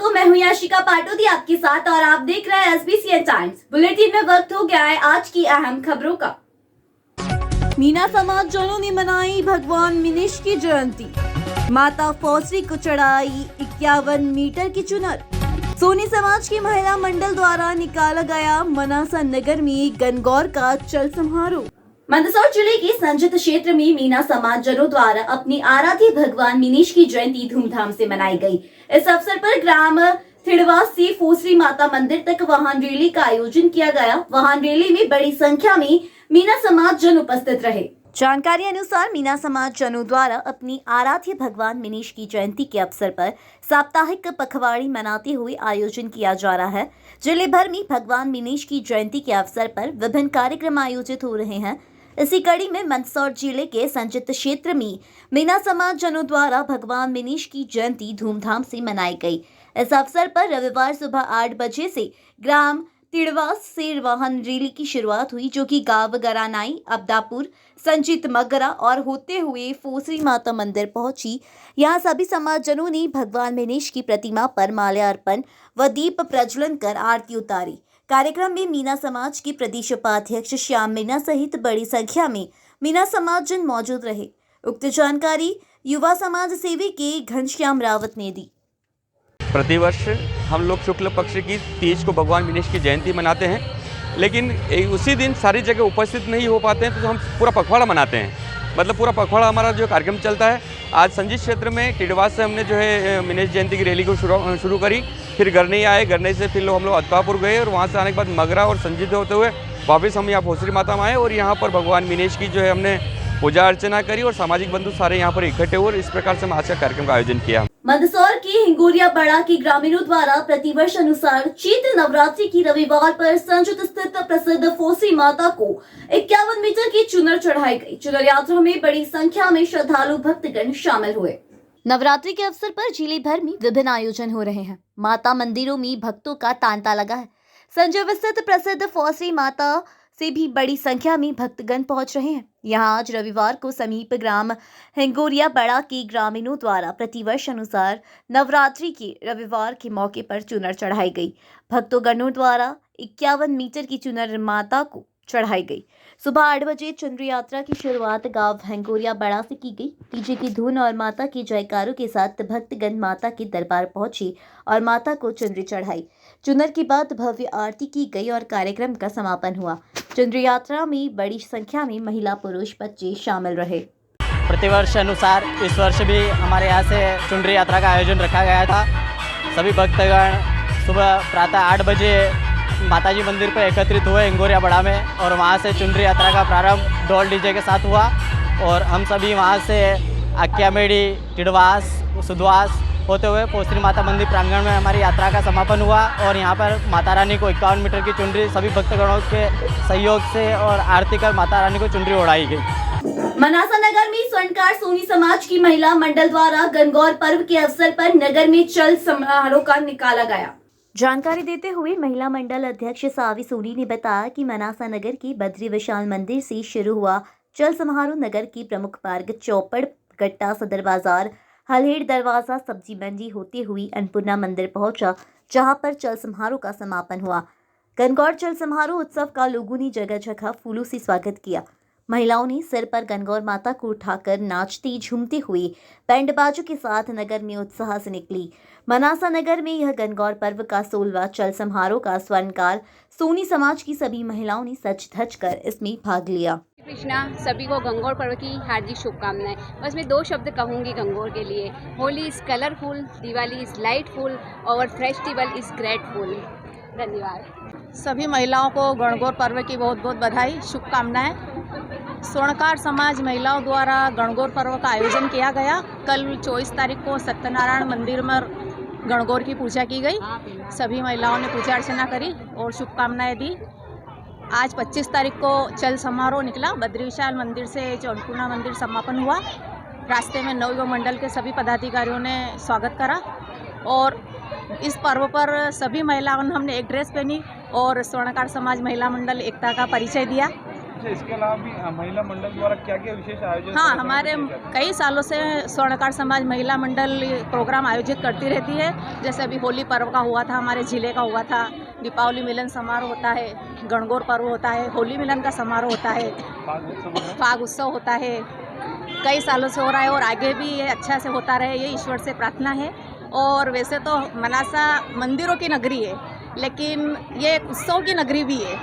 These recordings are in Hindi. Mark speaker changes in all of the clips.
Speaker 1: को मैं हूं याशिका पाटोदी आपके साथ और आप देख रहे हैं एसबीसी टाइम्स। बुलेटिन में वक्त हो गया है आज की अहम खबरों का। मीना समाज जनों ने मनाई भगवान मिनिश की जयंती। माता फौसरी को चढ़ाई 51 मीटर की चुनर। सोनी समाज की महिला मंडल द्वारा निकाला गया मनासा नगर में गणगौर का चल समारोह। मंदसौर जिले के संजित क्षेत्र में मीना समाज जनों द्वारा अपनी आराध्य भगवान मिनिश की जयंती धूमधाम से मनाई गई। इस अवसर पर ग्राम थिड़वास से फोसरी माता मंदिर तक वाहन रैली का आयोजन किया गया। वाहन रैली में बड़ी संख्या में मीना समाज जन उपस्थित रहे। जानकारी अनुसार मीना समाज जनों द्वारा अपनी आराध्य भगवान मिनिश की जयंती के अवसर पर साप्ताहिक पखवाड़ी मनाते हुए आयोजन किया जा रहा है। जिले भर में भगवान मिनिश की जयंती के अवसर पर विभिन्न कार्यक्रम आयोजित हो रहे हैं। इसी कड़ी में मंदसौर जिले के संजित क्षेत्र में मीना समाज जनों द्वारा भगवान मिनिश की जयंती धूमधाम से मनाई गई। इस अवसर पर रविवार सुबह 8 बजे से ग्राम तिड़वास से वाहन रैली की शुरुआत हुई, जो कि गांव गरानाई, अब्दापुर, संजित मगरा और होते हुए फोसरी माता मंदिर पहुंची। यहां सभी समाजजनों ने भगवान मिनिश की प्रतिमा पर माल्यार्पण व दीप प्रज्वलन कर आरती उतारी। कार्यक्रम में मीना समाज के प्रदेश उपाध्यक्ष श्याम मीना सहित बड़ी संख्या में मीना समाज जन मौजूद रहे। उक्त जानकारी युवा समाज सेवी के घनश्याम रावत ने दी।
Speaker 2: प्रतिवर्ष हम लोग शुक्ल पक्ष की 30 को भगवान मिनिश की जयंती मनाते हैं, लेकिन उसी दिन सारी जगह उपस्थित नहीं हो पाते हैं, तो हम पूरा पखवाड़ा मनाते हैं। मतलब पूरा पखवाड़ा हमारा जो कार्यक्रम चलता है। आज संजीत क्षेत्र में टिडवास से हमने जो है मिनिश जयंती की रैली को शुरू करी। फिर गरनई आए, गरनई से फिर हम लोग अदपापुर गए और वहाँ से आने के बाद मगरा और संजीत होते हुए वापस हम यहाँ फोसरी माता में आए और यहाँ पर भगवान मिनिश की जो है हमने पूजा अर्चना करी और सामाजिक बंधु सारे यहाँ पर इकट्ठे हुए और इस प्रकार से हम आज का कार्यक्रम का आयोजन किया।
Speaker 1: मंदसौर की हिंगोरिया बड़ा के ग्रामीणों द्वारा प्रतिवर्ष अनुसार चैत्र नवरात्रि की रविवार पर संजित स्थित प्रसिद्ध फोसरी माता को 51 मीटर की चुनर चढ़ाई गई। चुनर यात्रा में बड़ी संख्या में श्रद्धालु भक्तगण शामिल हुए। नवरात्रि के अवसर पर जिले भर में विभिन्न आयोजन हो रहे हैं। माता मंदिरों में भक्तों का तांता लगा है। संजय स्थित प्रसिद्ध फोसरी माता से भी बड़ी संख्या में भक्तगण पहुंच रहे हैं। यहाँ आज रविवार को समीप ग्राम हिंगोरिया बड़ा के ग्रामीणों द्वारा प्रतिवर्ष अनुसार नवरात्रि के रविवार के मौके पर चुनर चढ़ाई गई। भक्तों द्वारा 51 मीटर की चुनर माता को चढ़ाई गई। सुबह 8 बजे चुनर यात्रा की शुरुआत गांव हिंगोरिया बड़ा से की गई। डीजे की धुन और माता की जयकारों के साथ भक्तगण माता के दरबार पहुंचे और माता को चुनरी चढ़ाई। चुनर के बाद भव्य आरती की गई और कार्यक्रम का समापन हुआ। चुनरी यात्रा में बड़ी संख्या में महिला, पुरुष, बच्चे शामिल रहे।
Speaker 3: प्रतिवर्ष अनुसार इस वर्ष भी हमारे यहाँ से चुनरी यात्रा का आयोजन रखा गया था। सभी भक्तगण सुबह प्रातः 8 बजे माताजी मंदिर पर एकत्रित हुए हिंगोरिया बड़ा में और वहाँ से चुनरी यात्रा का प्रारंभ ढोल डीजे के साथ हुआ और हम सभी वहाँ से आक्यामेड़ी, टिडवास, सुधवास होते हुए फोसरी माता मंदिर प्रांगण में हमारी यात्रा का समापन हुआ और यहाँ पर माता रानी को 51 मीटर की चुनरी सभी भक्तगणों के सहयोग से और आरती कर माता रानी को चुनरी ओढ़ाई गई।
Speaker 1: मनासा नगर में स्वर्णकार सोनी समाज की महिला मंडल द्वारा गणगौर पर्व के अवसर पर नगर में चल समारोह का निकाला गया। जानकारी देते हुए महिला मंडल अध्यक्ष सावी सोनी ने बताया कि मनासा नगर की बद्री विशाल मंदिर से शुरू हुआ चल समारोह नगर की प्रमुख पार्क, चौपड़, गट्टा, सदर बाजार, हलहेड़ दरवाजा, सब्जी मंडी होते हुए अन्नपूर्णा मंदिर पहुंचा, जहां पर चल समारोह का समापन हुआ। गणगौर चल समारोह उत्सव का लोगों ने जगह जगह फूलों से स्वागत किया। महिलाओं ने सिर पर गणगौर माता को उठाकर नाचते झूमते हुए बैंड बाजों के साथ नगर में उत्साह से निकली। मनासा नगर में यह गणगौर पर्व का 16वां चल समारोह का स्वर्णकार सोनी समाज की सभी महिलाओं ने सज धज कर इसमें भाग लिया।
Speaker 4: कृष्णा सभी को गणगौर पर्व की हार्दिक शुभकामनाएं। बस मैं 2 शब्द कहूँगी गणगौर के लिए। Holi is colourful, Diwali is lightful और फेस्टिवल इज़ ग्रेटफुल। धन्यवाद।
Speaker 5: सभी महिलाओं को गणगौर पर्व की बहुत बहुत बधाई, शुभकामनाएं। स्वर्णकार समाज महिलाओं द्वारा गणगौर पर्व का आयोजन किया गया। कल 24 तारीख को सत्यनारायण मंदिर में गणगौर की पूजा की गई। सभी महिलाओं ने पूजा अर्चना करी और शुभकामनाएं दी। आज 25 तारीख को चल समारोह निकला। बद्री विशाल मंदिर से अन्नपूर्णा मंदिर समापन हुआ। रास्ते में नवयुवा मंडल के सभी पदाधिकारियों ने स्वागत करा और इस पर्व पर सभी महिलाओं ने हमने एक ड्रेस पहनी और स्वर्णकार समाज महिला मंडल एकता का परिचय दिया।
Speaker 6: अच्छा, इसके अलावा भी महिला मंडल द्वारा क्या क्या विशेष आयोजन?
Speaker 5: हाँ, हमारे कई सालों से स्वर्णकार समाज महिला मंडल प्रोग्राम आयोजित करती रहती है। जैसे अभी होली पर्व का हुआ था, हमारे जिले का हुआ था, दीपावली मिलन समारोह होता है, गणगौर पर्व होता है, होली मिलन का समारोह होता है, फाग उत्सव होता है। कई सालों से हो रहा है और आगे भी ये अच्छा से होता रहे, ये ईश्वर से प्रार्थना है। और वैसे तो मनासा मंदिरों की नगरी है, लेकिन ये एक उत्सव की नगरी भी है,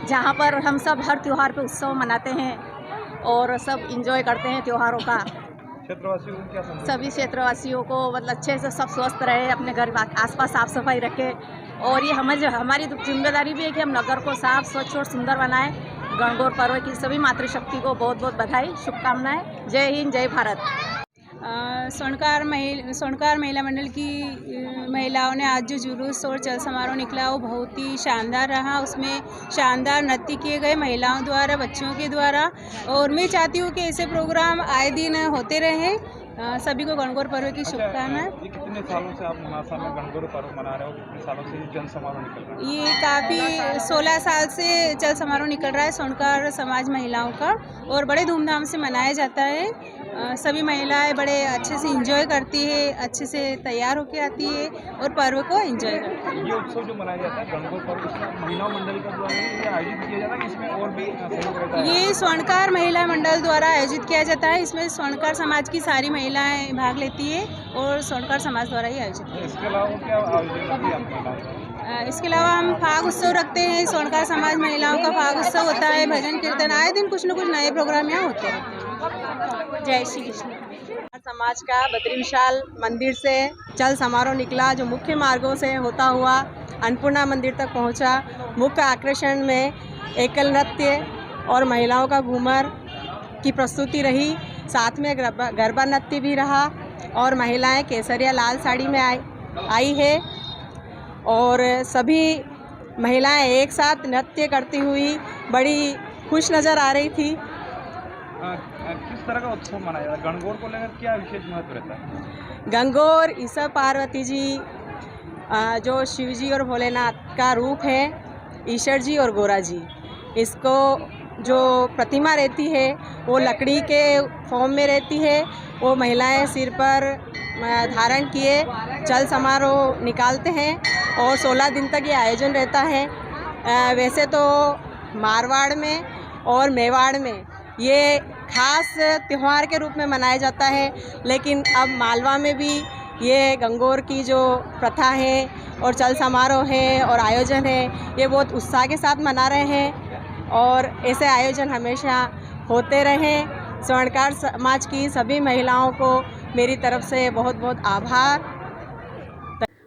Speaker 5: जहाँ पर हम सब हर त्यौहार पे उत्सव मनाते हैं और सब इंजॉय करते हैं त्योहारों का।
Speaker 6: क्षेत्रवासियों को क्या संदेश?
Speaker 5: सभी क्षेत्रवासियों को मतलब अच्छे से सब स्वस्थ रहे, अपने घर आसपास साफ सफाई रखें और ये हमारी जिम्मेदारी भी है कि हम नगर को साफ स्वच्छ और सुंदर बनाएं। गणगौर पर्व की सभी मातृशक्ति को बहुत बहुत बधाई, शुभकामनाएं। जय हिंद, जय भारत।
Speaker 7: स्वर्णकार महिला मंडल की महिलाओं ने आज जो जुलूस और चल समारोह निकला वो बहुत ही शानदार रहा। उसमें शानदार नृत्य किए गए महिलाओं द्वारा, बच्चों के द्वारा, और मैं चाहती हूँ कि ऐसे प्रोग्राम आए दिन होते रहे। सभी को गणगौर पर्व की शुभकामनाएं।
Speaker 6: ये कितने सालों से आप मनासा में गणगौर पर्व मना रहे हो? कितने सालों से ये जन समारोह निकल रहा है?
Speaker 7: ये काफ़ी 16 साल से चल समारोह निकल रहा है स्वर्णकार समाज महिलाओं का, और बड़े धूमधाम से मनाया जाता है। सभी महिलाएं बड़े अच्छे से एंजॉय करती है, अच्छे से तैयार होकर आती है और पर्व को एंजॉय करती है।
Speaker 6: ये उत्सव जो मनाया जाता है गणगौर पर्व, इसमें महिला मंडल का द्वारा ये आयोजित किया जाता है, इसमें और भी सहयोग रहता है?
Speaker 7: ये स्वर्णकार महिला मंडल द्वारा आयोजित किया जाता है। इसमें स्वर्णकार समाज की सारी महिलाएं भाग लेती है और स्वर्णकार समाज द्वारा ही आयोजित किया
Speaker 6: इसके अलावा क्या आयोजन करती है आप महिलाएं?
Speaker 7: जाता है। इसके अलावा हम फाग उत्सव रखते हैं। स्वर्णकार समाज महिलाओं का फाग उत्सव होता है, भजन कीर्तन, आए दिन कुछ न कुछ नए प्रोग्राम यहाँ होते हैं। जय श्री कृष्ण।
Speaker 8: समाज का बद्री विशाल मंदिर से चल समारोह निकला, जो मुख्य मार्गों से होता हुआ अन्नपूर्णा मंदिर तक पहुंचा। मुख्य आकर्षण में एकल नृत्य और महिलाओं का घूमर की प्रस्तुति रही, साथ में गरबा नृत्य भी रहा और महिलाएं केसरिया लाल साड़ी में आई है और सभी महिलाएं एक साथ नृत्य करती हुई बड़ी खुश नज़र आ रही थी।
Speaker 6: किस तरह का उत्सव मनाया जाता है? गणगौर को लेकर क्या विशेष महत्व रहता है?
Speaker 8: गणगौर ईसा पार्वती जी जो शिव जी और भोलेनाथ का रूप है, ईश्वर जी और गोरा जी, इसको जो प्रतिमा रहती है वो लकड़ी के फॉर्म में रहती है। वो महिलाएं सिर पर धारण किए चल समारोह निकालते हैं और 16 दिन तक ये आयोजन रहता है। वैसे तो मारवाड़ में और मेवाड़ में ये खास त्यौहार के रूप में मनाया जाता है, लेकिन अब मालवा में भी ये गणगौर की जो प्रथा है और चल समारोह है और आयोजन है, ये बहुत उत्साह के साथ मना रहे हैं और ऐसे आयोजन हमेशा होते रहें। स्वर्णकार समाज की सभी महिलाओं को मेरी तरफ से बहुत बहुत आभार।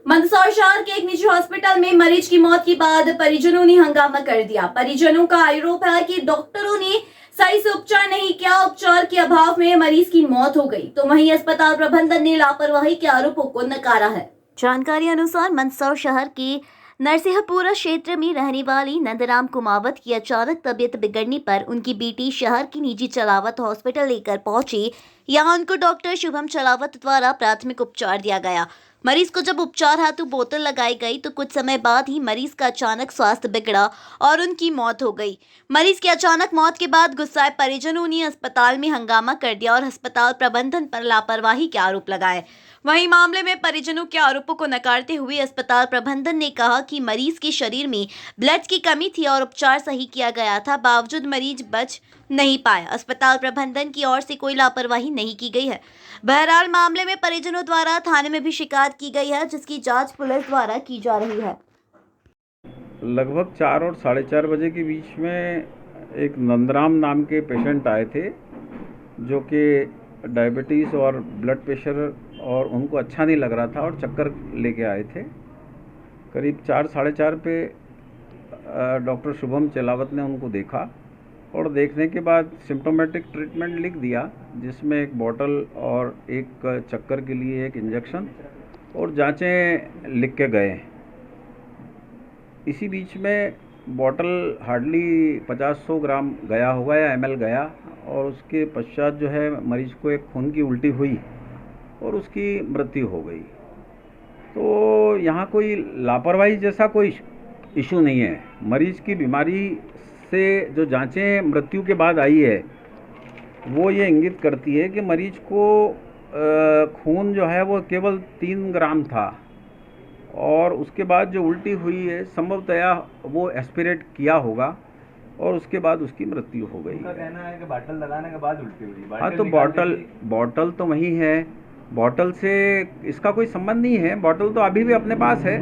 Speaker 1: मंदसौर शहर के एक निजी हॉस्पिटल में मरीज की मौत के बाद परिजनों ने हंगामा कर दिया। परिजनों का आरोप है कि डॉक्टरों ने सही से उपचार नहीं किया, उपचार के अभाव में मरीज की मौत हो गई, तो वहीं अस्पताल प्रबंधन ने लापरवाही के आरोपों को नकारा है। जानकारी अनुसार मंदसौर शहर के नरसिंहपुरा क्षेत्र में रहने वाली नंदराम कुमावत की अचानक तबीयत बिगड़ने पर उनकी बेटी शहर की निजी चलावत हॉस्पिटल लेकर पहुंची। यहां उनको डॉक्टर शुभम चलावत द्वारा प्राथमिक उपचार दिया गया। मरीज को जब उपचार हेतु बोतल लगाई गई तो कुछ समय बाद ही मरीज का अचानक स्वास्थ्य बिगड़ा और उनकी मौत हो गई। मरीज की अचानक मौत के बाद गुस्साए परिजनों ने अस्पताल में हंगामा कर दिया और अस्पताल प्रबंधन पर लापरवाही के आरोप लगाए। वहीं मामले में परिजनों के आरोपों को नकारते हुए अस्पताल प्रबंधन ने कहा कि मरीज के शरीर में ब्लड की कमी थी और उपचार सही किया गया था, बावजूद मरीज बच नहीं पाया। अस्पताल प्रबंधन की ओर से कोई लापरवाही नहीं की गई है। बहरहाल मामले में परिजनों द्वारा थाने में भी शिकायत की गई है, जिसकी जांच पुलिस द्वारा की जा रही है।
Speaker 9: लगभग 4 और 4:30 बजे के बीच में एक नंदराम नाम के पेशेंट आए थे, जो कि डायबिटीज़ और ब्लड प्रेशर और उनको अच्छा नहीं लग रहा था और चक्कर लेके आए थे। करीब 4 साढ़े 4 पे डॉक्टर शुभम चलावत ने उनको देखा और देखने के बाद सिम्टोमेटिक ट्रीटमेंट लिख दिया, जिसमें एक बॉटल और एक चक्कर के लिए एक इंजेक्शन और जांचें लिख के गए। इसी बीच में बॉटल हार्डली 50-100 ग्राम गया होगा या ml गया और उसके पश्चात जो है मरीज को एक खून की उल्टी हुई और उसकी मृत्यु हो गई। तो यहाँ कोई लापरवाही जैसा कोई इशू नहीं है। मरीज की बीमारी से जो जांचें मृत्यु के बाद आई है वो ये इंगित करती है कि मरीज को खून जो है वो केवल 3 ग्राम था और उसके बाद जो उल्टी हुई है संभवतया वो एस्पिरेट किया होगा और उसके बाद उसकी मृत्यु हो गई।
Speaker 6: उनका कहना है कि बॉटल लगाने के बाद उल्टी हुई।
Speaker 9: हाँ, तो बॉटल तो वही है, बॉटल से इसका कोई संबंध नहीं है, बॉटल तो अभी भी अपने पास है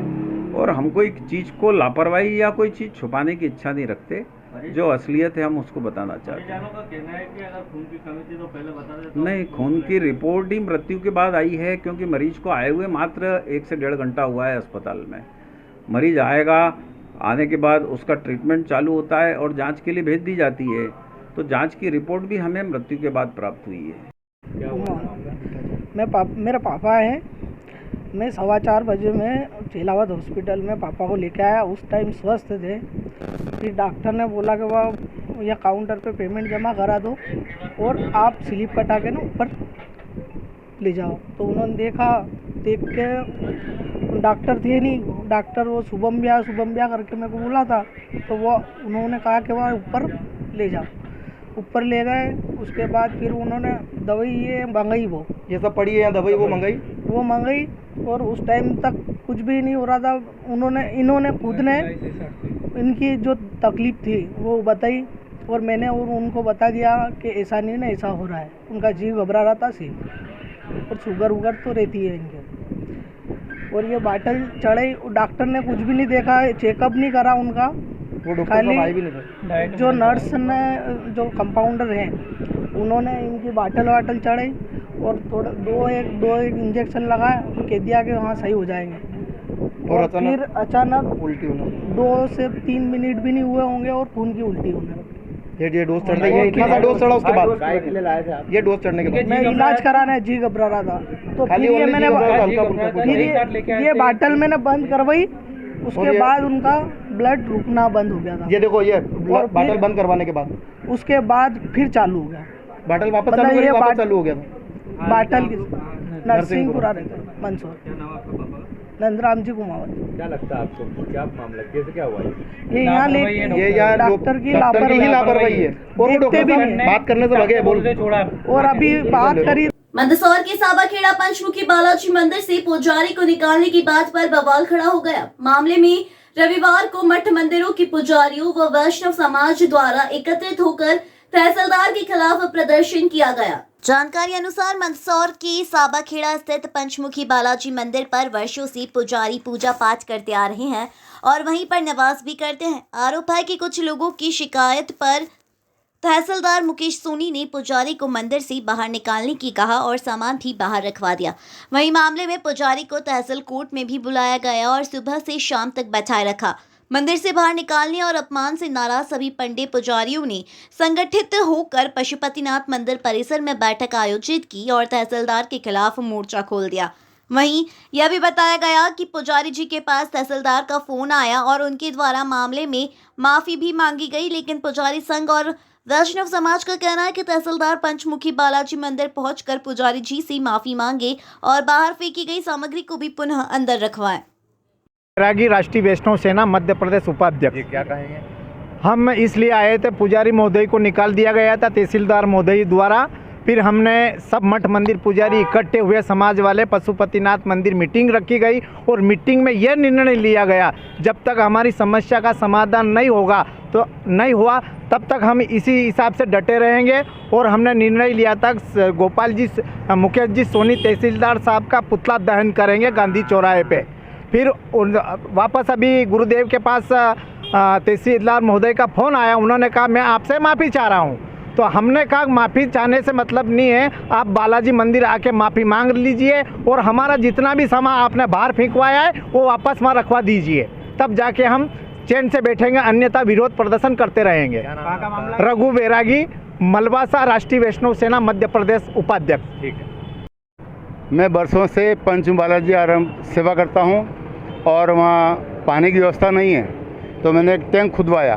Speaker 9: और हम कोई चीज़ को लापरवाही या कोई चीज़ छुपाने की इच्छा नहीं रखते, जो असलियत है हम उसको बताना चाहते हैं। नहीं, खून की रिपोर्ट ही मृत्यु के बाद आई है क्योंकि मरीज को आए हुए मात्र 1 से 1.5 घंटा हुआ है अस्पताल में। मरीज आएगा, आने के बाद उसका ट्रीटमेंट चालू होता है और जांच के लिए भेज दी जाती है, तो जांच की रिपोर्ट भी हमें मृत्यु के बाद प्राप्त हुई है।
Speaker 10: मेरा पापा है, मैं 4:15 बजे में चेलावत हॉस्पिटल में पापा को लेके आया। उस टाइम स्वस्थ थे। फिर डॉक्टर ने बोला कि वह या काउंटर पे पेमेंट जमा करा दो और आप स्लिप कटा के ना ऊपर ले जाओ। तो उन्होंने देख के डॉक्टर थे नहीं, डॉक्टर वो शुभम ब्याह करके मेरे को बोला था, तो वो उन्होंने कहा कि वह ऊपर ले जाओ। ऊपर ले गए, उसके बाद फिर उन्होंने दवाई ये मंगाई, वो
Speaker 6: ये सब पड़ी है यहाँ दवाई वो
Speaker 10: मंगाई और उस टाइम तक कुछ भी नहीं हो रहा था। इन्होंने खुद ने इनकी जो तकलीफ़ थी वो बताई और मैंने उनको बता दिया कि ऐसा नहीं ना, ऐसा हो रहा है। उनका जीव घबरा रहा था सिर्फ, और शुगर तो रहती है इनके। और ये बाटल चढ़ाई, डॉक्टर ने कुछ भी नहीं देखा, चेकअप नहीं करा उनका, खाली जो नर्स ने जो कंपाउंडर हैं उन्होंने इनकी बाटल चढ़ाई और थोड़ा दो एक इंजेक्शन लगाया, कह दिया कि हाँ सही हो जाएंगे। और फिर अचानक
Speaker 6: उल्टी होना,
Speaker 10: 2 से 3 मिनट भी नहीं हुए होंगे और खून की उल्टी होने लगी।
Speaker 6: ये डोज चढ़ने के इतना सा डोज चढ़ा उसके बाद ये डोज चढ़ने के बाद
Speaker 10: मैं इलाज कराने जी घबरा रहा था, तो फिर ये मैंने ये बाटल मैंने बंद करवाई। उसके बाद उनका ब्लड रुकना बंद हो गया था।
Speaker 6: ये देखो, ये बाटल बंद करवाने के बाद
Speaker 10: उसके बाद फिर चालू हो गया,
Speaker 6: बाटल वापस चालू हो गया था।
Speaker 10: बाटल की नरसिंहपुरा रहते मंसूर नंदराम जी कुमावत।
Speaker 6: क्या लगता है आपको, क्या मामला, कैसे क्या हुआ
Speaker 10: ये यहाँ ले डॉक्टर की लापरवाही है और
Speaker 6: देखते भी नहीं, बात करने से लगे बोल छोड़ा।
Speaker 10: और अभी बात करी
Speaker 1: मंदसौर के साबाखेड़ा पंचमुखी बालाजी मंदिर से पुजारी को निकालने की बात पर बवाल खड़ा हो गया। मामले में रविवार को मठ मंदिरों के पुजारियों व वैष्णव समाज द्वारा एकत्रित होकर तहसीलदार के खिलाफ प्रदर्शन किया गया। जानकारी अनुसार मंदसौर के साबाखेड़ा स्थित पंचमुखी बालाजी मंदिर पर वर्षों से पुजारी पूजा पाठ करते आ रहे हैं और वहीं पर निवास भी करते हैं। आरोप है कि कुछ लोगों की शिकायत पर तहसीलदार मुकेश सोनी ने पुजारी को मंदिर से बाहर निकालने की कहा और सामान भी बाहर रखवा दिया। वहीं मामले में पुजारी को तहसील कोर्ट में भी बुलाया गया और सुबह से शाम तक बैठाए रखा। मंदिर से बाहर निकालने और अपमान से नाराज सभी पंडित पुजारियों ने संगठित होकर पशुपतिनाथ मंदिर परिसर में बैठक आयोजित की और तहसीलदार के खिलाफ मोर्चा खोल दिया। वहीं यह भी बताया गया कि पुजारी जी के पास तहसीलदार का फोन आया और उनके द्वारा मामले में माफी भी मांगी गई, लेकिन पुजारी संघ और वैष्णव समाज का कहना है कि तहसीलदार पंचमुखी बालाजी मंदिर पहुंचकर पुजारी जी से माफी मांगे और बाहर फेंकी गई सामग्री को भी पुनः अंदर रखवाएं।
Speaker 11: बैरागी राष्ट्रीय वैष्णव सेना मध्य प्रदेश उपाध्यक्ष।
Speaker 6: क्या कहेंगे?
Speaker 11: हम इसलिए आए थे, पुजारी महोदय को निकाल दिया गया था तहसीलदार महोदय द्वारा। फिर हमने सब मठ मंदिर पुजारी इकट्ठे हुए, समाज वाले, पशुपतिनाथ मंदिर मीटिंग रखी गई और मीटिंग में यह निर्णय लिया गया जब तक हमारी समस्या का समाधान नहीं होगा तो नहीं हुआ तब तक हम इसी हिसाब से डटे रहेंगे। और हमने निर्णय लिया था गोपाल जी मुकेश जी सोनी तहसीलदार साहब का पुतला दहन करेंगे गांधी चौराहे पे। फिर वापस अभी गुरुदेव के पास तहसीलदार महोदय का फ़ोन आया, उन्होंने कहा मैं आपसे माफ़ी चाह रहा हूँ। तो हमने कहा माफ़ी चाहने से मतलब नहीं है, आप बालाजी मंदिर आके माफ़ी मांग लीजिए और हमारा जितना भी सामान आपने बाहर फेंकवाया है वो वापस वहाँ रखवा दीजिए, तब जाके हम चैन से बैठेंगे, अन्यथा विरोध प्रदर्शन करते रहेंगे। रघु बैरागी, मलबासा राष्ट्रीय वैष्णव सेना मध्य प्रदेश उपाध्यक्ष।
Speaker 6: ठीक है।
Speaker 12: मैं बरसों से पंचमुखी बालाजी आराम सेवा करता हूं और वहाँ पानी की व्यवस्था नहीं है, तो मैंने एक टैंक खुदवाया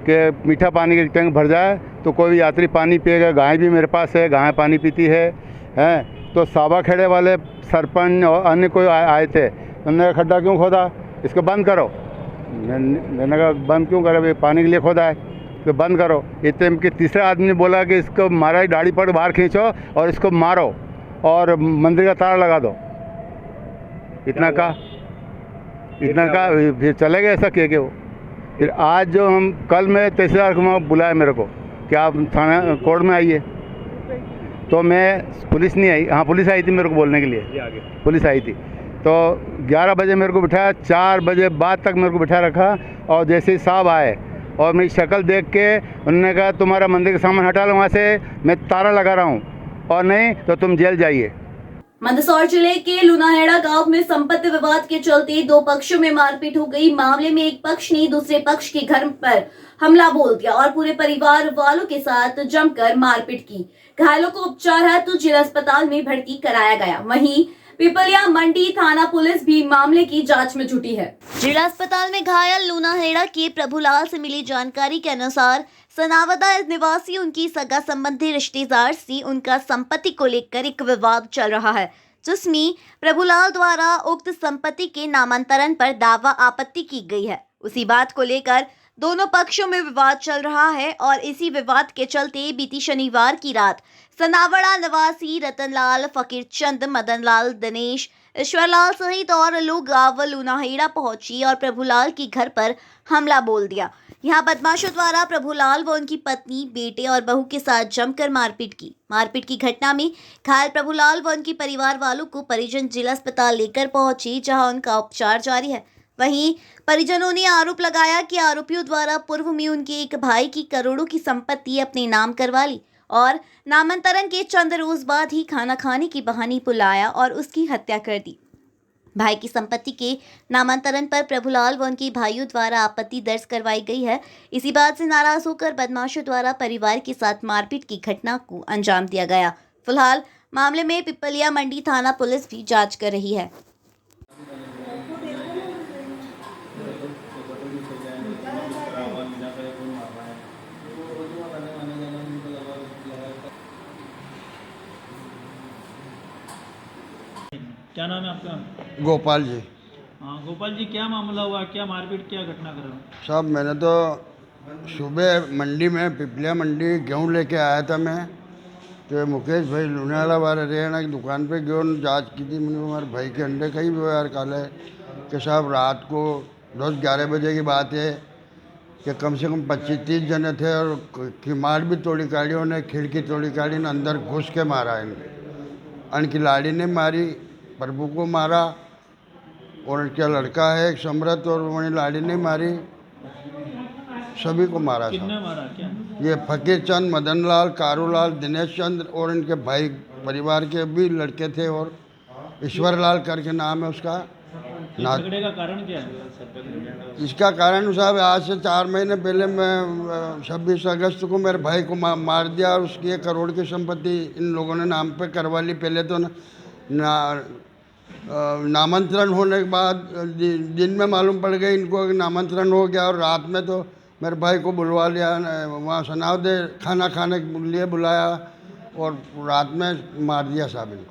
Speaker 12: कि मीठा पानी का टैंक भर जाए तो कोई यात्री पानी पिएगा। गाय भी मेरे पास है, गाय पानी पीती है। तो साबाखेड़े वाले सरपंच और अन्य कोई आए थे, उन्होंने खड्डा क्यों खोदा, इसको बंद करो। मैंने कहा बंद क्यों करा, भाई पानी के लिए खोदा है तो बंद करो। इतने कि तीसरे आदमी ने बोला कि इसको मारा, गाड़ी पर बाहर खींचो और इसको मारो और मंदिर का ताला लगा दो। इतना कहा फिर चले गए, ऐसा किए कि वो। फिर आज जो हम कल में तहसीलदार को बुलाया मेरे को कि आप थाना कोर्ट में आइए, तो मैं पुलिस नहीं आई, हाँ पुलिस आई थी मेरे को बोलने के लिए, पुलिस आई थी। तो 11 बजे मेरे को बिठाया, 4 बजे बाद तक मेरे को बिठा रखा। और जैसे ही साहब आए और मेरी शक्ल देख के उन्होंने कहा तुम्हारा मंदिर का सामान हटा लो वहाँ से, मैं ताला लगा रहा हूँ और नहीं तो तुम जेल जाइए।
Speaker 1: मंदसौर जिले के लुनाहेड़ा गांव में संपत्ति विवाद के चलते 2 पक्षों में मारपीट हो गई। मामले में एक पक्ष ने दूसरे पक्ष के घर पर हमला बोल दिया और पूरे परिवार वालों के साथ जमकर मारपीट की। घायलों को उपचार हेतु जिला अस्पताल में भर्ती कराया गया। वहीं पिपलिया मंडी थाना पुलिस भी मामले की जांच में जुटी है। जिला अस्पताल में घायल लुनाहेड़ा के प्रभुलाल से मिली जानकारी के अनुसार सनावदा निवासी उनकी सगा संबंधी रिश्तेदार से उनका संपत्ति को लेकर एक विवाद चल रहा है, जिसमें प्रभुलाल द्वारा उक्त संपत्ति के नामांतरण पर दावा आपत्ति की गई है। उसी बात को लेकर दोनों पक्षों में विवाद चल रहा है और इसी विवाद के चलते बीती शनिवार की रात सनावड़ा निवासी रतनलाल, फकीर चंद, मदनलाल, दिनेश, ईश्वरलाल सहित और लोग गांव लुनाहेड़ा पहुंची और प्रभुलाल के घर पर हमला बोल दिया। यहां बदमाशों द्वारा प्रभुलाल व उनकी पत्नी, बेटे और बहू के साथ जमकर मारपीट की। मारपीट की घटना में घायल प्रभुलाल व उनके परिवार वालों को परिजन जिला अस्पताल लेकर पहुंचे, जहां उनका उपचार जारी है। वहीं परिजनों ने आरोप लगाया कि आरोपियों द्वारा पूर्व में उनके एक भाई की करोड़ों की संपत्ति अपने नाम करवा ली और नामांतरण के चंद रोज बाद ही खाना खाने की बहाने बुलाया और उसकी हत्या कर दी। भाई की संपत्ति के नामांतरण पर प्रभुलाल व उनके भाइयों द्वारा आपत्ति दर्ज करवाई गई है। इसी बात से नाराज होकर बदमाशों द्वारा परिवार के साथ मारपीट की घटना को अंजाम दिया गया। फिलहाल मामले में पिपलिया मंडी थाना पुलिस भी जांच कर रही है।
Speaker 6: क्या नाम है आपका?
Speaker 13: गोपाल जी।
Speaker 6: हाँ गोपाल जी, क्या मामला हुआ, क्या मारपीट, क्या घटनाक्रम?
Speaker 13: साहब मैंने तो सुबह मंडी में पिपलिया मंडी गेहूँ लेके आया था मैं, तो मुकेश भाई लुनाहेड़ा वाले रहना की दुकान पे गेहूँ जांच की थी। मैंने हमारे भाई के अंडे कहीं भी यार काले कि साहब रात को 10-11 बजे की बात है कि कम से कम 25-30 जने थे और किमाड़ भी तोड़ी काढ़ी, उन्हें खिड़की तोड़ी काढ़ी ने अंदर घुस के मारा इनको। उनकी लाड़ी ने मारी, प्रभु को मारा और उनका लड़का है एक समृत और उन्हें लाड़ी ने मारी, सभी को मारा।
Speaker 6: किसने मारा क्या?
Speaker 13: ये फकीर चंद, मदनलाल, कारूलाल, दिनेश चंद और इनके भाई परिवार के भी लड़के थे और ईश्वरलाल करके नाम है उसका।
Speaker 6: झगड़े का कारण क्या है?
Speaker 13: इसका कारण साहब आज से 4 महीने पहले मैं 26 अगस्त को मेरे भाई को मार दिया और उसकी 1 करोड़ की संपत्ति इन लोगों ने नाम पे करवा ली। पहले तो नामांतरण होने के बाद दिन में मालूम पड़ गई इनको नामांतरण हो गया और रात में तो मेरे भाई को बुलवा लिया, वहाँ सनावदे खाना खाने के लिए बुलाया और रात में मार दिया साहब इनको।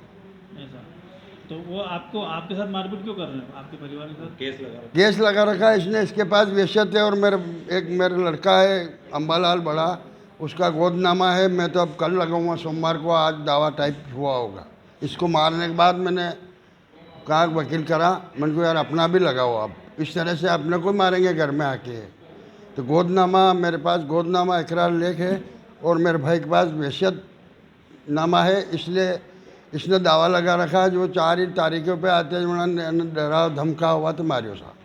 Speaker 6: तो वो आपके साथ मारपीट क्यों कर रहे हैं? आपके परिवार के साथ
Speaker 13: केस लगा रखा है इसने। इसके पास वैश्यत है और मेरा लड़का है अम्बालाल बड़ा, उसका गोदनामा है। मैं तो अब कल लगाऊंगा सोमवार को, आज दावा टाइप हुआ होगा। इसको मारने के बाद मैंने कहा वकील करा, मैंने को यार अपना भी लगाओ, अब इस तरह से अपने को मारेंगे घर में आके। तो गोदनामा मेरे पास, गोदनामा इकरार लेख है और मेरे भाई के पास वैश्यत नामा है, इसलिए इसने दावा लगा रखा जो 4 ही तारीखों पे आते उन्होंने डरा धमका हुआ तो मारियो साहब।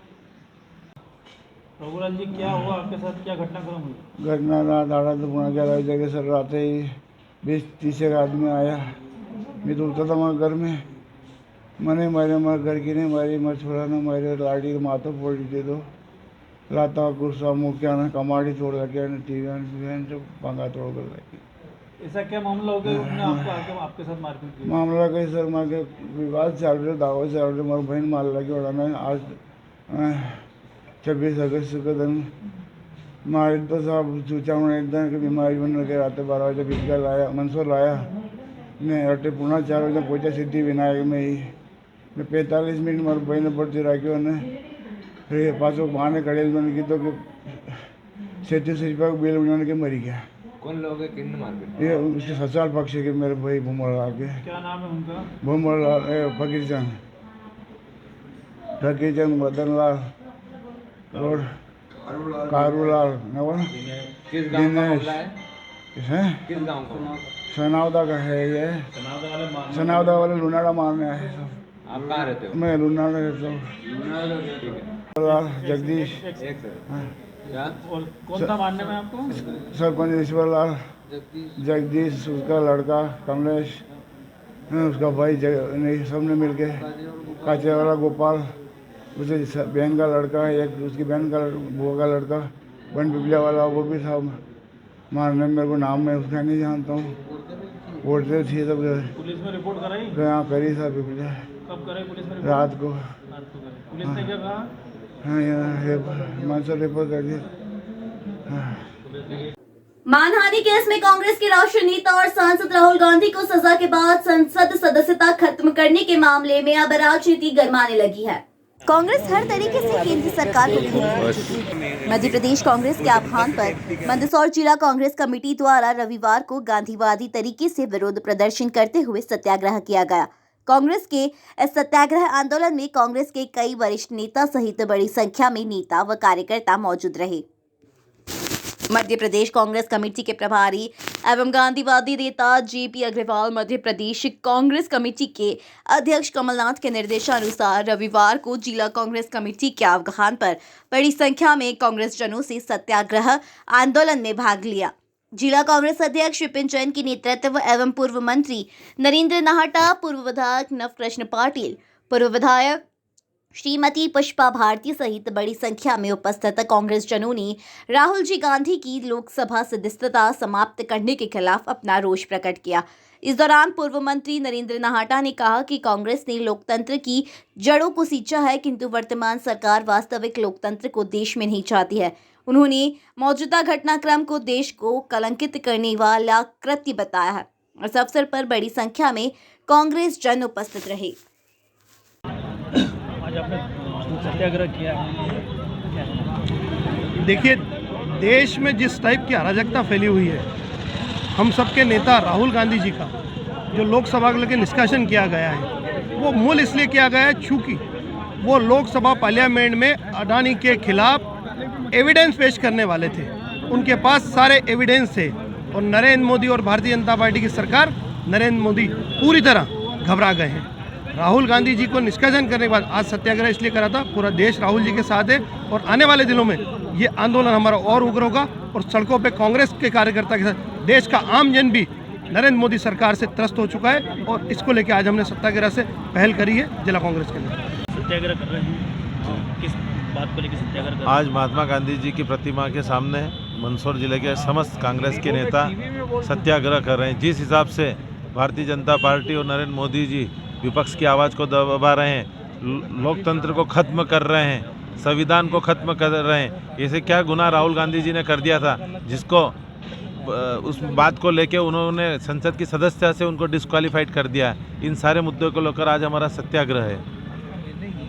Speaker 6: प्रभुलाल जी, क्या हुआ आपके साथ, क्या घटनाक्रम हुई?
Speaker 14: घटना रात 11 जगह सर रात ही 20-30 आदमी आया। मैं तो उठता था हमारे घर में, मैंने मारे, हमारे घर की नहीं मारी, मेरे छोरा ने मारे, लाड़ी के माथा फोड़ दी। तो लाता गुस्सा मुखिया ने कमाड़ी तोड़ रखे, टीवी सब पंगा तोड़ कर रखी।
Speaker 6: ऐसा क्या मामला हो गया उन्होंने आपके साथ मारपीट की?
Speaker 14: मामला कहीं सर मार के विवाद चल रहे, दावा चल रहे, हमारे बहन मार लगी उड़ाने। आज 26 अगस्त के दिन मारे तो साहब चूचा एकदम की बीमारी बन के रात 12 बजे बिजगा लाया, मंसूर लाया। मैं अटे पुणे 4 बजे पहुँचा सिद्धि विनायक में ही। मैं 45 मिनट हमारे बहन ने भर्ती रखी उन्हें फिर पासों बहाने कड़ेल बन की तो 37 रुपये को बिल बनाने के मरी गया।
Speaker 6: कौन लोग है, किन मार्केट?
Speaker 14: ये उसके ससुराल पक्ष के मेरे भाई भूमर लाल के।
Speaker 6: क्या नाम है उनका?
Speaker 14: भूमर लाल, फकीर चंद, मदन लाल और कारू लाल नवा।
Speaker 6: किस गांव का मामला है?
Speaker 14: किस
Speaker 6: गांव का?
Speaker 14: सनावदा का है ये। सनावदा वाले लुनाड़ा मारने आए सब।
Speaker 6: आप कहाँ रहते हो?
Speaker 14: मैं लुनाड़ा रहता हूँ। लाल जगदीश।
Speaker 6: क्या? कौन था मारने में आपको?
Speaker 14: सरपंच ईश्वर लाल जगदीश, उसका लड़का कमलेश, उसका भाई नहीं, सबने मिलके काचे वाला गोपाल, उसे बहन का लड़का, एक उसकी बहन का बुआ का लड़का, बन पिपलिया वाला वो भी था मारने में। मेरे को नाम मैं उसका नहीं जानता हूँ। बोलते थे सब।
Speaker 6: पुलिस में रिपोर्ट कराई?
Speaker 14: हाँ करी था पिपलिया।
Speaker 6: कब कराई पुलिस में?
Speaker 14: रात को।
Speaker 6: पुलिस ने क्या कहा?
Speaker 14: हाँ यहाँ मानसर रिपोर्ट कर दिया।
Speaker 1: मानहानि केस में कांग्रेस के राष्ट्रीय नेता और सांसद राहुल गांधी को सजा के बाद संसद सदस्यता खत्म करने के मामले में अब राजनीति गरमाने लगी है। कांग्रेस हर तरीके से केंद्र सरकार को घेर। मध्य प्रदेश कांग्रेस के आह्वान पर मंदसौर जिला कांग्रेस कमेटी द्वारा रविवार को गांधीवादी तरीके से विरोध प्रदर्शन करते हुए सत्याग्रह किया गया। कांग्रेस के इस सत्याग्रह आंदोलन में कांग्रेस के कई वरिष्ठ नेता सहित बड़ी संख्या में नेता व कार्यकर्ता मौजूद रहे। मध्य प्रदेश कांग्रेस कमेटी के प्रभारी एवं गांधीवादी नेता जेपी अग्रवाल, मध्य प्रदेश कांग्रेस कमेटी के अध्यक्ष कमलनाथ के निर्देशानुसार रविवार को जिला कांग्रेस कमेटी के आह्वान पर बड़ी संख्या में कांग्रेस जनों से सत्याग्रह आंदोलन में भाग लिया। जिला कांग्रेस अध्यक्ष विपिन जैन के नेतृत्व एवं पूर्व मंत्री नरेंद्र नाहटा, पूर्व विधायक नवकृष्ण पाटिल, पूर्व विधायक श्रीमती पुष्पा भारती सहित बड़ी संख्या में उपस्थित कांग्रेस जनों ने राहुल जी गांधी की लोकसभा सदस्यता समाप्त करने के खिलाफ अपना रोष प्रकट किया। इस दौरान पूर्व मंत्री नरेंद्र नाहटा ने कहा कि कांग्रेस ने लोकतंत्र की जड़ों को सींचा है, किंतु वर्तमान सरकार वास्तविक लोकतंत्र को देश में नहीं चाहती है। उन्होंने मौजूदा घटनाक्रम को देश को कलंकित करने वाला कृत्य बताया है। इस अवसर पर बड़ी संख्या में कांग्रेस जन उपस्थित रहे।
Speaker 15: आज आपने सत्याग्रह किया। देखिए, देश में जिस टाइप की अराजकता फैली हुई है, हम सबके नेता राहुल गांधी जी का जो लोकसभा के लिए निष्कासन किया गया है, वो मूल इसलिए किया गया है चूँकि वो लोकसभा पार्लियामेंट में अडानी के खिलाफ एविडेंस पेश करने वाले थे। उनके पास सारे एविडेंस थे और नरेंद्र मोदी और भारतीय जनता पार्टी की सरकार, नरेंद्र मोदी पूरी तरह घबरा गए हैं। राहुल गांधी जी को निष्कासन करने के बाद आज सत्याग्रह इसलिए करा था, पूरा देश राहुल जी के साथ है और आने वाले दिनों में ये आंदोलन हमारा और उग्र होगा और सड़कों पे कांग्रेस के कार्यकर्ता के साथ देश का आम जन भी नरेंद्र मोदी सरकार से त्रस्त हो चुका है और इसको लेकर आज हमने सत्याग्रह से पहल करी है जिला कांग्रेस के लिए।
Speaker 16: सत्याग्रह कर रहे हैं, किस बात को लेकर सत्याग्रह कर रहे हैं? आज महात्मा गांधी जी की प्रतिमा के सामने मंदसौर जिले के समस्त कांग्रेस के नेता सत्याग्रह कर रहे हैं। जिस हिसाब से भारतीय जनता पार्टी और नरेंद्र मोदी जी विपक्ष की आवाज़ को दबा रहे हैं, लोकतंत्र को खत्म कर रहे हैं, संविधान को खत्म कर रहे हैं, ऐसे क्या गुनाह राहुल गांधी जी ने कर दिया था जिसको उस बात को लेके उन्होंने संसद की सदस्यता से उनको डिस्क्वालीफाइड कर दिया। इन सारे मुद्दों को लेकर आज हमारा सत्याग्रह है।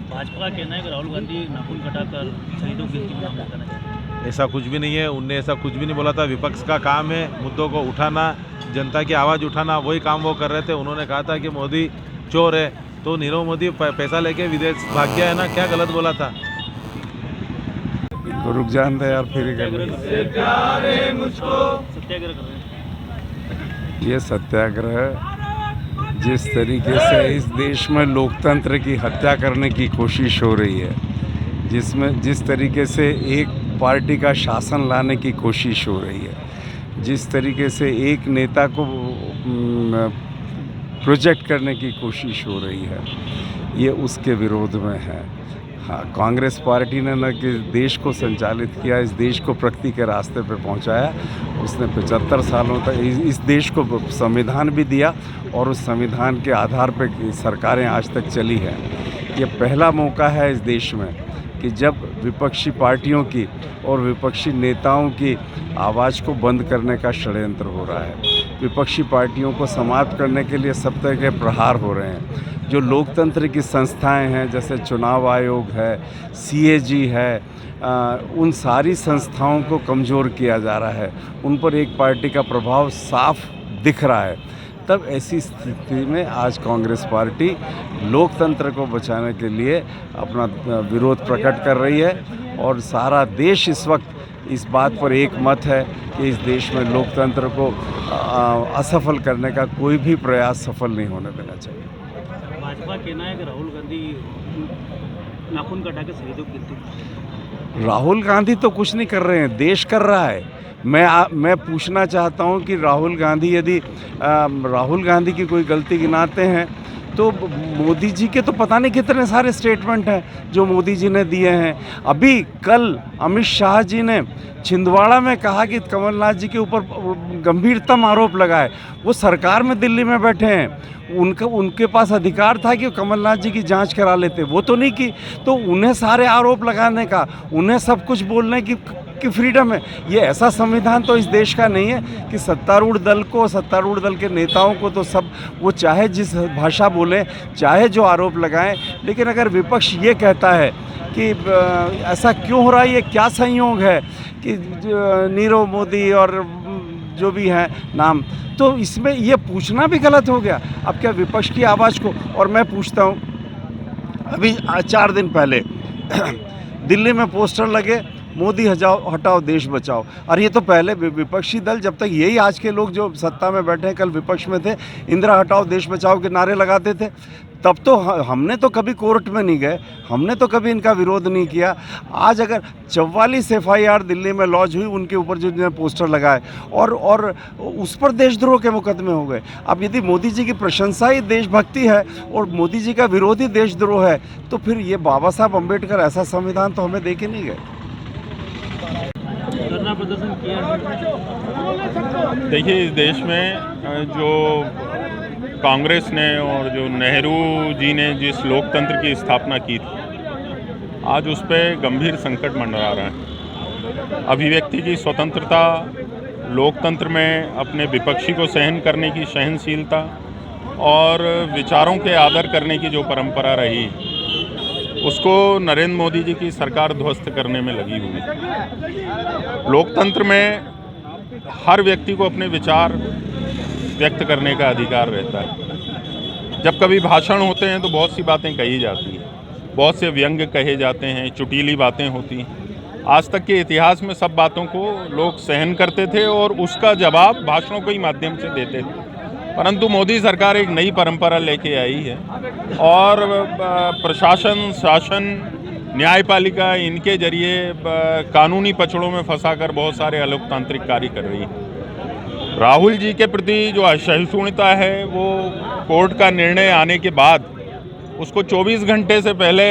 Speaker 16: भाजपा का कहना है कि राहुल गांधी नाखून कटाकर शहीदों की मदद करना चाहिए।
Speaker 17: ऐसा कुछ भी नहीं है, उनने ऐसा कुछ भी नहीं बोला था। विपक्ष का काम है मुद्दों को उठाना, जनता की आवाज़ उठाना, वही काम वो कर रहे थे। उन्होंने कहा था कि मोदी चोर है, तो नीरव मोदी पैसा लेके विदेश भाग गया है ना, क्या गलत बोला था?
Speaker 18: रुक जान दे यार, फिर ये सत्याग्रह जिस तरीके से इस देश में लोकतंत्र की हत्या करने की कोशिश हो रही है, जिसमें जिस तरीके से एक पार्टी का शासन लाने की कोशिश हो रही है, जिस तरीके से एक नेता को प्रोजेक्ट करने की कोशिश हो रही है, ये उसके विरोध में है। हाँ, कांग्रेस पार्टी ने न कि देश को संचालित किया, इस देश को प्रगति के रास्ते पे पहुंचाया। उसने 75 सालों तक इस देश को संविधान भी दिया और उस संविधान के आधार पे सरकारें आज तक चली है। ये पहला मौका है इस देश में कि जब विपक्षी पार्टियों की और विपक्षी नेताओं की आवाज़ को बंद करने का षड्यंत्र हो रहा है। विपक्षी पार्टियों को समाप्त करने के लिए सब तरह के प्रहार हो रहे हैं। जो लोकतंत्र की संस्थाएं हैं, जैसे चुनाव आयोग है, CAG है, उन सारी संस्थाओं को कमज़ोर किया जा रहा है, उन पर एक पार्टी का प्रभाव साफ दिख रहा है। तब ऐसी स्थिति में आज कांग्रेस पार्टी लोकतंत्र को बचाने के लिए अपना विरोध प्रकट कर रही है और सारा देश इस वक्त इस बात पर एक मत है कि इस देश में लोकतंत्र को असफल करने का कोई भी प्रयास सफल नहीं होने देना चाहिए।
Speaker 19: भाजपा कहना है कि राहुल गांधी नाखून कटा के शहीदों की
Speaker 18: राहुल गांधी तो कुछ नहीं कर रहे हैं, देश कर रहा है। मैं पूछना चाहता हूं कि राहुल गांधी यदि राहुल गांधी की कोई गलती गिनाते हैं तो मोदी जी के तो पता नहीं कितने सारे स्टेटमेंट हैं जो मोदी जी ने दिए हैं। अभी कल अमित शाह जी ने छिंदवाड़ा में कहा कि कमलनाथ जी के ऊपर गंभीरतम आरोप लगाए। वो सरकार में दिल्ली में बैठे हैं, उनके पास अधिकार था कि कमलनाथ जी की जांच करा लेते, वो तो नहीं की। तो उन्हें सारे आरोप लगाने का, उन्हें सब कुछ बोलने की फ्रीडम है। ये ऐसा संविधान तो इस देश का नहीं है कि सत्तारूढ़ दल को, सत्तारूढ़ दल के नेताओं को तो सब वो चाहे जिस भाषा बोलें, चाहे जो आरोप लगाएं, लेकिन अगर विपक्ष ये कहता है कि ऐसा क्यों हो रहा है, ये क्या संयोग है कि नीरव मोदी और जो भी हैं नाम, तो इसमें ये पूछना भी गलत हो गया। अब क्या विपक्ष की आवाज़ को, और मैं पूछता हूँ, अभी 4 दिन पहले दिल्ली में पोस्टर लगे, मोदी हटाओ देश बचाओ। और ये तो पहले विपक्षी दल, जब तक यही आज के लोग जो सत्ता में बैठे हैं, कल विपक्ष में थे, इंदिरा हटाओ देश बचाओ के नारे लगाते थे। तब तो हमने तो कभी कोर्ट में नहीं गए, हमने तो कभी इनका विरोध नहीं किया। आज अगर 44 FIR दिल्ली में लॉन्च हुई उनके ऊपर जो जिन्हें पोस्टर लगाए और उस पर देशद्रोह के मुकदमे हो गए। अब यदि मोदी जी की प्रशंसा ही देशभक्ति है और मोदी जी का विरोध ही देशद्रोह है, तो फिर ये बाबा साहब अम्बेडकर ऐसा संविधान तो हमें दे के नहीं गए।
Speaker 19: धरना प्रदर्शन किया।
Speaker 20: देखिए, इस देश में जो कांग्रेस ने और जो नेहरू जी ने जिस लोकतंत्र की स्थापना की थी, आज उस पर गंभीर संकट मंडरा रहा है। अभिव्यक्ति की स्वतंत्रता, लोकतंत्र में अपने विपक्षी को सहन करने की सहनशीलता और विचारों के आदर करने की जो परंपरा रही, उसको नरेंद्र मोदी जी की सरकार ध्वस्त करने में लगी हुई। लोकतंत्र में हर व्यक्ति को अपने विचार व्यक्त करने का अधिकार रहता है। जब कभी भाषण होते हैं तो बहुत सी बातें कही जाती हैं, बहुत से व्यंग्य कहे जाते हैं, चुटीली बातें होती हैं। आज तक के इतिहास में सब बातों को लोग सहन करते थे और उसका जवाब भाषणों के ही माध्यम से देते थे। परंतु मोदी सरकार एक नई परंपरा लेके आई है और प्रशासन, शासन, न्यायपालिका, इनके जरिए कानूनी पचड़ों में फंसाकर बहुत सारे अलोकतांत्रिक कार्य कर रही है। राहुल जी के प्रति जो असहिष्णुता है, वो कोर्ट का निर्णय आने के बाद उसको 24 घंटे से पहले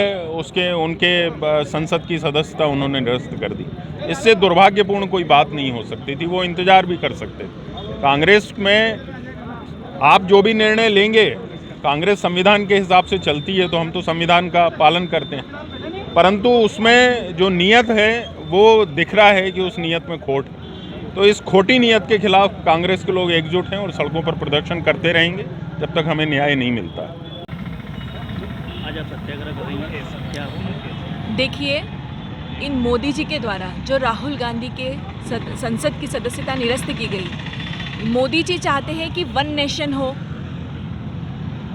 Speaker 20: उनके संसद की सदस्यता उन्होंने निरस्त कर दी। इससे दुर्भाग्यपूर्ण कोई बात नहीं हो सकती थी, वो इंतजार भी कर सकते थे। कांग्रेस में आप जो भी निर्णय लेंगे, कांग्रेस संविधान के हिसाब से चलती है, तो हम तो संविधान का पालन करते हैं, परंतु उसमें जो नीयत है वो दिख रहा है कि उस नीयत में खोट है। तो इस खोटी नीयत के खिलाफ कांग्रेस के लोग एकजुट हैं और सड़कों पर प्रदर्शन करते रहेंगे जब तक हमें न्याय नहीं मिलता।
Speaker 19: आज आप सत्याग्रह करेंगे, क्या?
Speaker 21: देखिए, इन मोदी जी के द्वारा जो राहुल गांधी के संसद की सदस्यता निरस्त की गई, मोदी जी चाहते हैं कि वन नेशन हो,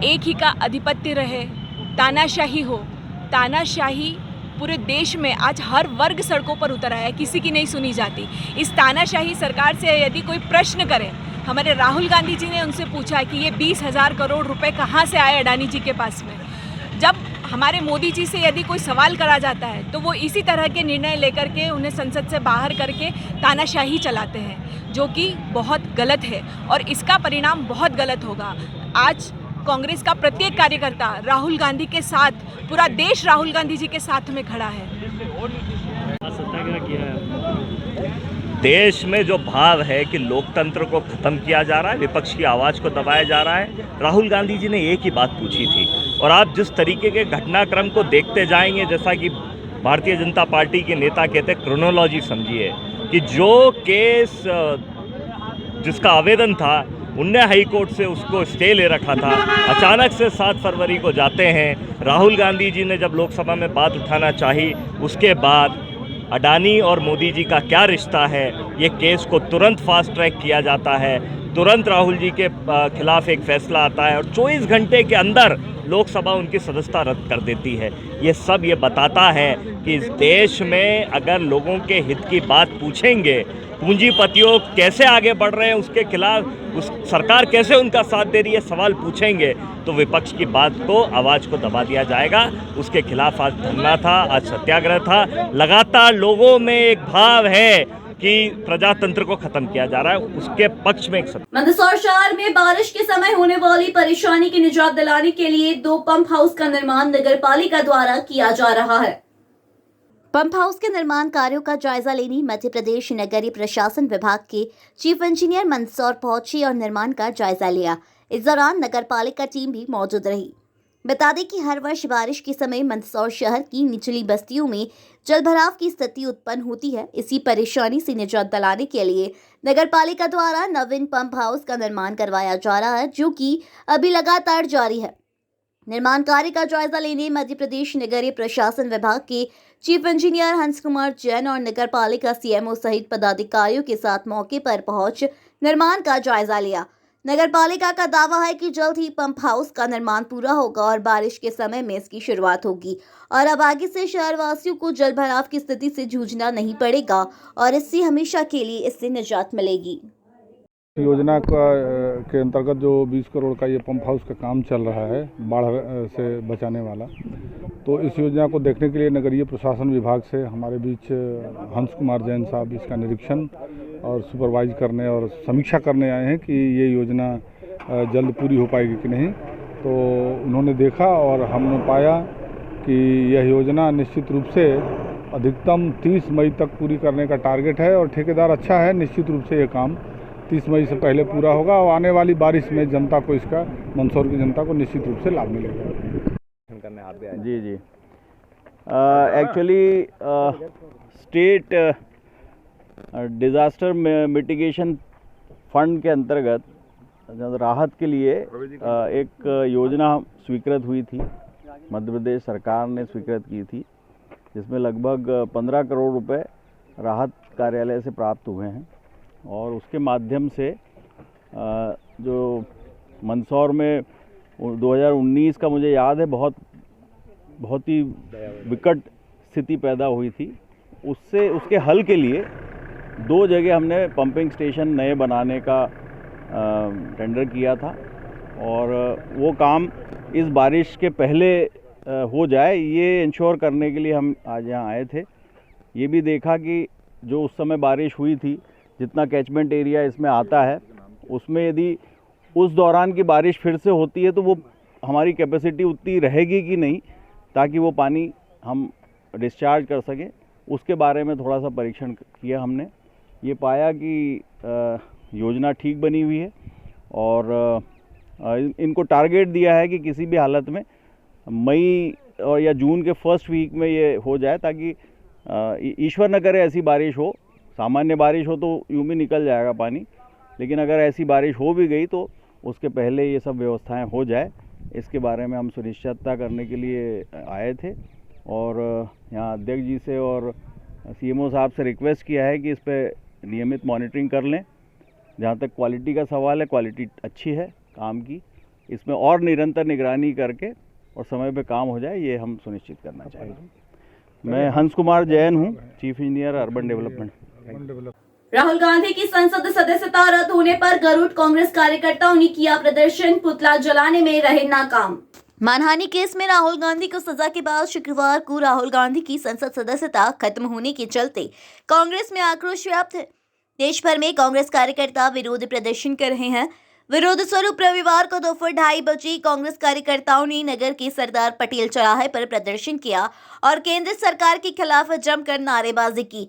Speaker 21: एक ही का आधिपत्य रहे, तानाशाही हो। तानाशाही पूरे देश में आज हर वर्ग सड़कों पर उतर आया है, किसी की नहीं सुनी जाती। इस तानाशाही सरकार से यदि कोई प्रश्न करे, हमारे राहुल गांधी जी ने उनसे पूछा कि ये 20,000 करोड़ रुपए कहाँ से आए अडानी जी के पास में। जब हमारे मोदी जी से यदि कोई सवाल करा जाता है तो वो इसी तरह के निर्णय लेकर के उन्हें संसद से बाहर करके तानाशाही चलाते हैं, जो कि बहुत गलत है और इसका परिणाम बहुत गलत होगा। आज कांग्रेस का प्रत्येक कार्यकर्ता राहुल गांधी के साथ, पूरा देश राहुल गांधी जी के साथ में खड़ा है।
Speaker 19: सत्याग्रह किया है।
Speaker 22: देश में जो भाव है कि लोकतंत्र को ख़त्म किया जा रहा है, विपक्ष की आवाज़ को दबाया जा रहा है, राहुल गांधी जी ने एक ही बात पूछी थी। और आप जिस तरीके के घटनाक्रम को देखते जाएंगे, जैसा कि भारतीय जनता पार्टी के नेता कहते हैं, क्रोनोलॉजी समझिए कि जो केस जिसका आवेदन था उनने हाई कोर्ट से उसको स्टे ले रखा था। अचानक से 7 फरवरी को जाते हैं। राहुल गांधी जी ने जब लोकसभा में बात उठाना चाही, उसके बाद अडानी और मोदी जी का क्या रिश्ता है, ये केस को तुरंत फास्ट ट्रैक किया जाता है, तुरंत राहुल जी के खिलाफ एक फैसला आता है और 24 घंटे के अंदर लोकसभा उनकी सदस्यता रद्द कर देती है। ये सब ये बताता है कि इस देश में अगर लोगों के हित की बात पूछेंगे, पूंजीपतियों कैसे आगे बढ़ रहे हैं उसके खिलाफ उस सरकार कैसे उनका साथ दे रही है, सवाल पूछेंगे तो विपक्ष की बात को, आवाज़ को दबा दिया जाएगा। उसके खिलाफ आज धरना था, आज सत्याग्रह था। लगातार लोगों में एक भाव है कि प्रजातंत्र को खत्म किया जा रहा है, उसके पक्ष में एक
Speaker 1: मंदसौर शहर में बारिश के समय होने वाली परेशानी की निजात दिलाने के लिए 2 पंप हाउस का निर्माण नगर पालिका द्वारा किया जा रहा है। पंप हाउस के निर्माण कार्यों का जायजा लेने मध्य प्रदेश नगरीय प्रशासन विभाग के चीफ इंजीनियर मंदसौर पहुंचे और निर्माण का जायजा लिया। इस दौरान नगर पालिका टीम भी मौजूद रही। बता दें कि हर वर्ष बारिश के समय मंदसौर शहर की निचली बस्तियों में जलभराव की स्थिति उत्पन्न होती है। इसी परेशानी से निजात दिलाने के लिए नगर पालिका द्वारा नवीन पंप हाउस का निर्माण करवाया जा रहा है, जो कि अभी लगातार जारी है। निर्माण कार्य का जायजा लेने मध्य प्रदेश नगरीय प्रशासन विभाग के चीफ इंजीनियर हंस कुमार जैन और नगर पालिका सीएमओ सहित पदाधिकारियों के साथ मौके पर पहुंच निर्माण का जायजा लिया। नगर पालिका का दावा है कि जल्द ही पंप हाउस का निर्माण पूरा होगा और बारिश के समय में इसकी शुरुआत होगी और अब आगे से शहरवासियों को जलभराव की स्थिति से जूझना नहीं पड़ेगा और इससे हमेशा के लिए इससे निजात मिलेगी।
Speaker 2: योजना के अंतर्गत जो 20 करोड़ का ये पंप हाउस का काम चल रहा है बाढ़ से बचाने वाला, तो इस योजना को देखने के लिए नगरीय प्रशासन विभाग से हमारे बीच हंस कुमार जैन साहब इसका निरीक्षण और सुपरवाइज करने और समीक्षा करने आए हैं कि ये योजना जल्द पूरी हो पाएगी कि नहीं। तो उन्होंने देखा और हमने पाया कि यह योजना निश्चित रूप से अधिकतम 30 मई तक पूरी करने का टारगेट है और ठेकेदार अच्छा है। निश्चित रूप से ये काम 30 मई से पहले पूरा होगा और आने वाली बारिश में जनता को, इसका मंदसौर की जनता को निश्चित रूप से लाभ मिलेगा।
Speaker 9: जी actually state disaster mitigation fund के अंतर्गत राहत के लिए एक योजना स्वीकृत हुई थी, मध्य प्रदेश सरकार ने स्वीकृत की थी, जिसमें लगभग 15 करोड़ रुपए राहत कार्यालय से प्राप्त हुए हैं और उसके माध्यम से जो मंदसौर में 2019 का मुझे याद है बहुत ही विकट स्थिति पैदा हुई थी। उसके हल के लिए 2 जगह हमने पंपिंग स्टेशन नए बनाने का टेंडर किया था और वो काम इस बारिश के पहले हो जाए, ये इंश्योर करने के लिए हम आज यहाँ आए थे। ये भी देखा कि जो उस समय बारिश हुई थी, जितना कैचमेंट एरिया इसमें आता है, उसमें यदि उस दौरान की बारिश फिर से होती है तो वो हमारी कैपेसिटी उतनी रहेगी कि नहीं, ताकि वो पानी हम डिस्चार्ज कर सकें। उसके बारे में थोड़ा सा परीक्षण किया हमने। ये पाया कि योजना ठीक बनी हुई है और इनको टारगेट दिया है कि किसी भी हालत में मई और या जून के फर्स्ट वीक में ये हो जाए, ताकि ईश्वर न करे ऐसी बारिश हो। सामान्य बारिश हो तो यूं भी निकल जाएगा पानी, लेकिन अगर ऐसी बारिश हो भी गई तो उसके पहले ये सब व्यवस्थाएं हो जाए, इसके बारे में हम सुनिश्चितता करने के लिए आए थे। और यहाँ अध्यक्ष जी से और सीएमओ साहब से रिक्वेस्ट किया है कि इस पर नियमित मॉनिटरिंग कर लें। जहाँ तक क्वालिटी का सवाल है, क्वालिटी अच्छी है काम की, इसमें और निरंतर निगरानी करके और समय पे काम हो जाए, ये हम सुनिश्चित करना चाहेंगे। मैं हंस कुमार जैन हूँ, chief engineer urban development.
Speaker 1: Rahul Gandhi की संसद सदस्यता रद्द होने पर गरुड़ कांग्रेस कार्यकर्ताओं ने किया प्रदर्शन, पुतला जलाने में रहे नाकाम। मानहानि केस में राहुल गांधी को सजा के बाद शुक्रवार को राहुल गांधी की संसद सदस्यता खत्म होने के चलते कांग्रेस में आक्रोश व्याप्त है। देश भर में कांग्रेस कार्यकर्ता विरोध प्रदर्शन कर रहे हैं। विरोध स्वरूप रविवार को दोपहर 2:30 बजे कांग्रेस कार्यकर्ताओं ने नगर के सरदार पटेल चौराहे पर प्रदर्शन किया और केंद्र सरकार के खिलाफ जमकर नारेबाजी की।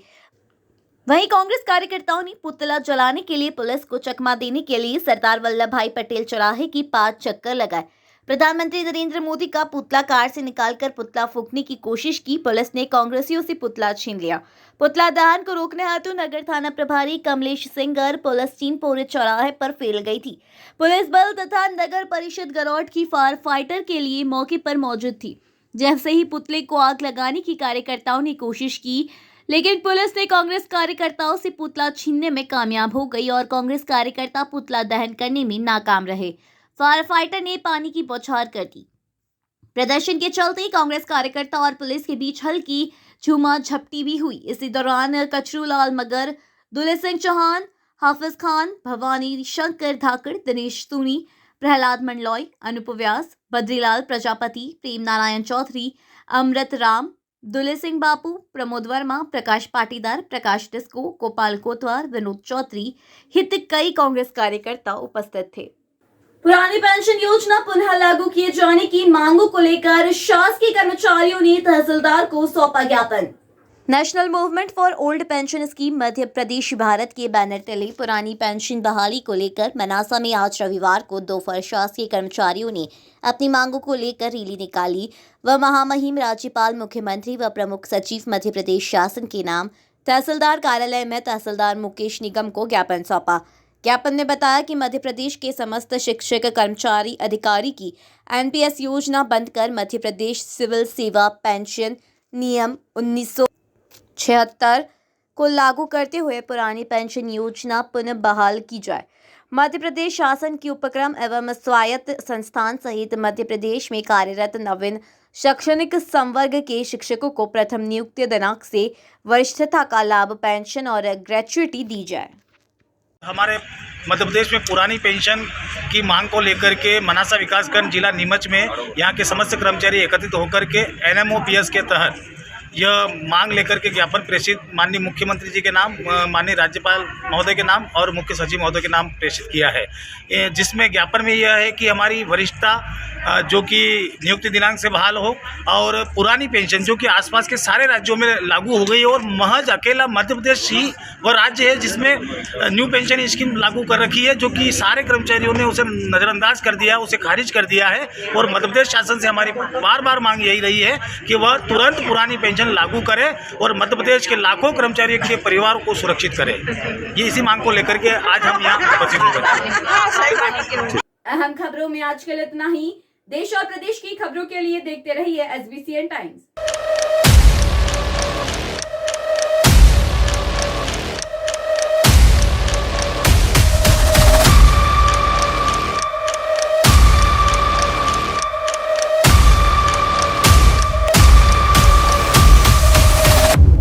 Speaker 1: वहीं कांग्रेस कार्यकर्ताओं ने पुतला जलाने के लिए पुलिस को चकमा देने के लिए सरदार वल्लभ भाई पटेल चौराहे की 5 चक्कर लगाए। प्रधानमंत्री नरेंद्र मोदी का पुतला कार से निकालकर पुतला फूंकने की कोशिश की। पुलिस ने कांग्रेसियों से पुतला छीन लिया। पुतला दहन को रोकने हेतु नगर थाना प्रभारी कमलेश सिंह और पुलिस टीम पूरे चौराहे पर फैल गई थी। पुलिस बल तथा नगर परिषद गरौट की फायर फाइटर के लिए मौके पर मौजूद थी। जैसे ही पुतले को आग लगाने की कार्यकर्ताओं ने कोशिश की, लेकिन पुलिस ने कांग्रेस कार्यकर्ताओं से पुतला छीनने में कामयाब हो गई और कांग्रेस कार्यकर्ता पुतला दहन करने में नाकाम रहे। फायर फाइटर ने पानी की बौछार कर दी। प्रदर्शन के चलते कांग्रेस कार्यकर्ता और पुलिस के बीच हल्की झूमा-झपटी भी हुई। इसी दौरान कचरूलाल मगर, दुले सिंह चौहान, हाफिज खान, भवानी शंकर धाकड़, दिनेश सूनी, प्रहलाद मंडलॉय, अनुप व्यास, बद्रीलाल प्रजापति, प्रेम नारायण चौधरी, अमृत राम, दुले सिंह बापू, प्रमोद वर्मा, प्रकाश पाटीदार, प्रकाश डिस्को, गोपाल कोतवाल, विनोद चौधरी हित कई कांग्रेस कार्यकर्ता उपस्थित थे। पुरानी पेंशन योजना पुनः लागू किए जाने की मांगों को लेकर शासकीय कर्मचारियों ने तहसीलदार को सौंपा ज्ञापन। National movement for old pension scheme Madhya Pradesh Bharat के बैनर तले पुरानी पेंशन बहाली को लेकर मनासा में आज रविवार को दोपहर शासकीय कर्मचारियों ने अपनी मांगों को लेकर रैली निकाली व महामहिम राज्यपाल, मुख्यमंत्री व प्रमुख सचिव मध्य प्रदेश शासन के नाम तहसीलदार कार्यालय में तहसीलदार मुकेश निगम को ज्ञापन सौंपा। ज्ञापन में बताया कि मध्य प्रदेश के समस्त शिक्षक कर्मचारी अधिकारी की एनपीएस योजना बंद कर मध्य प्रदेश सिविल सेवा पेंशन नियम 1976 को लागू करते हुए पुरानी पेंशन योजना पुनः बहाल की जाए। मध्य प्रदेश शासन की उपक्रम एवं स्वायत्त संस्थान सहित मध्य प्रदेश में कार्यरत नवीन शैक्षणिक संवर्ग के शिक्षकों को प्रथम नियुक्ति दिनांक से वरिष्ठता का लाभ, पेंशन और ग्रेच्युटी दी जाए।
Speaker 3: हमारे मध्य प्रदेश में पुरानी पेंशन की मांग को लेकर के मनासा विकासखंड जिला नीमच में यहाँ के समस्त कर्मचारी एकत्रित होकर के एनएमओपीएस के तहत यह मांग लेकर के ज्ञापन प्रेषित माननीय मुख्यमंत्री जी के नाम, माननीय राज्यपाल महोदय के नाम और मुख्य सचिव महोदय के नाम प्रेषित किया है, जिसमें ज्ञापन में यह है कि हमारी वरिष्ठता जो कि नियुक्ति दिनांक से बहाल हो और पुरानी पेंशन जो कि आसपास के सारे राज्यों में लागू हो गई है और महज अकेला मध्य प्रदेश ही वह राज्य है जिसमें न्यू पेंशन स्कीम लागू कर रखी है, जो कि सारे कर्मचारियों ने उसे नज़रअंदाज कर दिया, उसे खारिज कर दिया है। और मध्य प्रदेश शासन से हमारी बार बार मांग यही रही है कि वह तुरंत पुरानी पेंशन लागू करे और मध्य प्रदेश के लाखों कर्मचारियों के परिवार को सुरक्षित करे। ये इसी मांग को लेकर के आज हम यहाँ उपस्थित हुए।
Speaker 1: अहम खबरों में आज के लिए इतना ही। देश और प्रदेश की खबरों के लिए देखते रहिए SBCN टाइम्स।